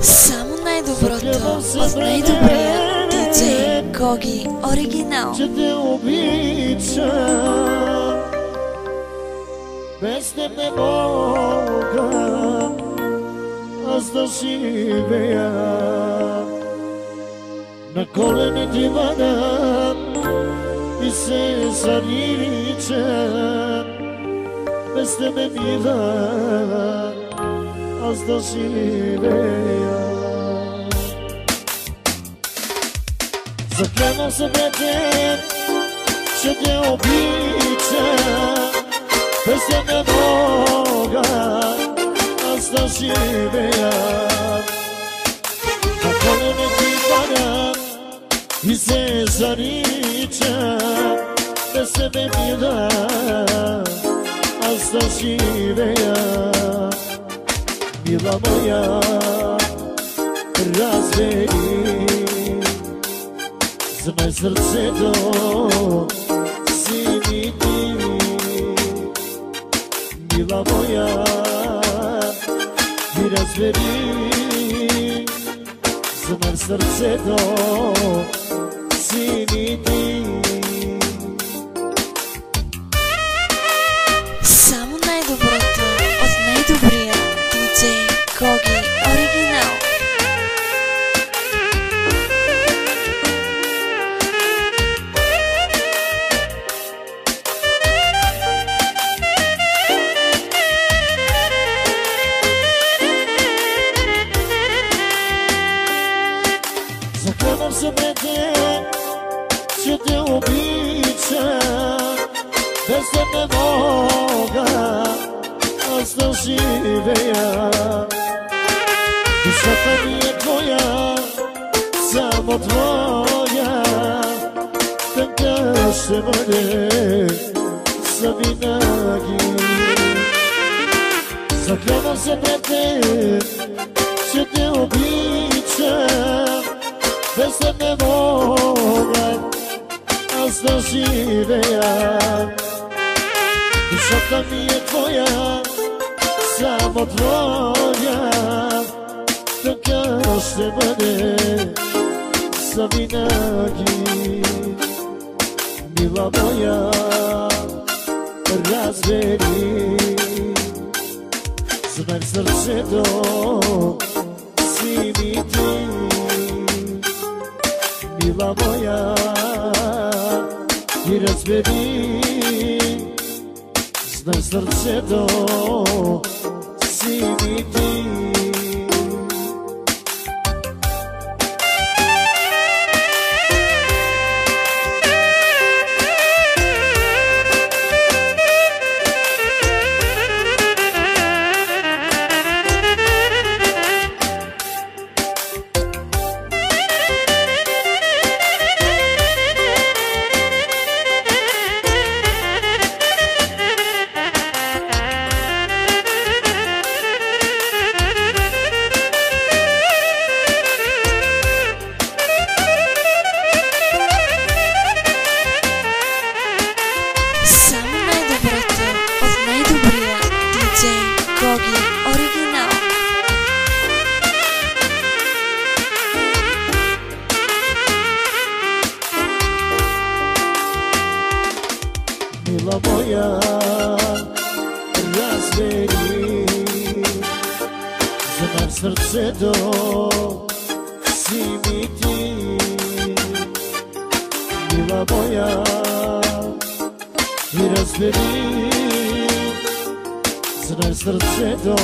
Само най-доброто от най-добрия диджей Гоги Оригинал. Че те обичам, без теб не мога аз да живея. На колене ти падам и се заричам, без тебе мила аз да живея. Заклевам се пред теб, че те обичам, без теб не мога аз да живея. На колене ти падам и се заричам, без тебе мила аз да живея. Мила моя, разбери, знай сърцето си ми ти. Мила моя, и разбери, знай сърцето си ми ти. Само най-доброто от най-добрия диджей Гоги Оригинал. Заклевам се пред теб, че те обичам, без теб не мога аз да живея. Душата ми е твоя, само твоя, така ще бъде завинаги. Заклевам се пред теб, че те обичам, без теб не мога аз да живея. Душата ми е твоя, само твоя, така ще бъде завинаги. Мила моя, разбери, знай сърцето си ми ти. Мила моя, и разбери, знай сърцето си ми ти. Гоги Оригинал. Мила моя, разбери, знай сърцето си ми ти. Мила моя, и разбери, знай сърцето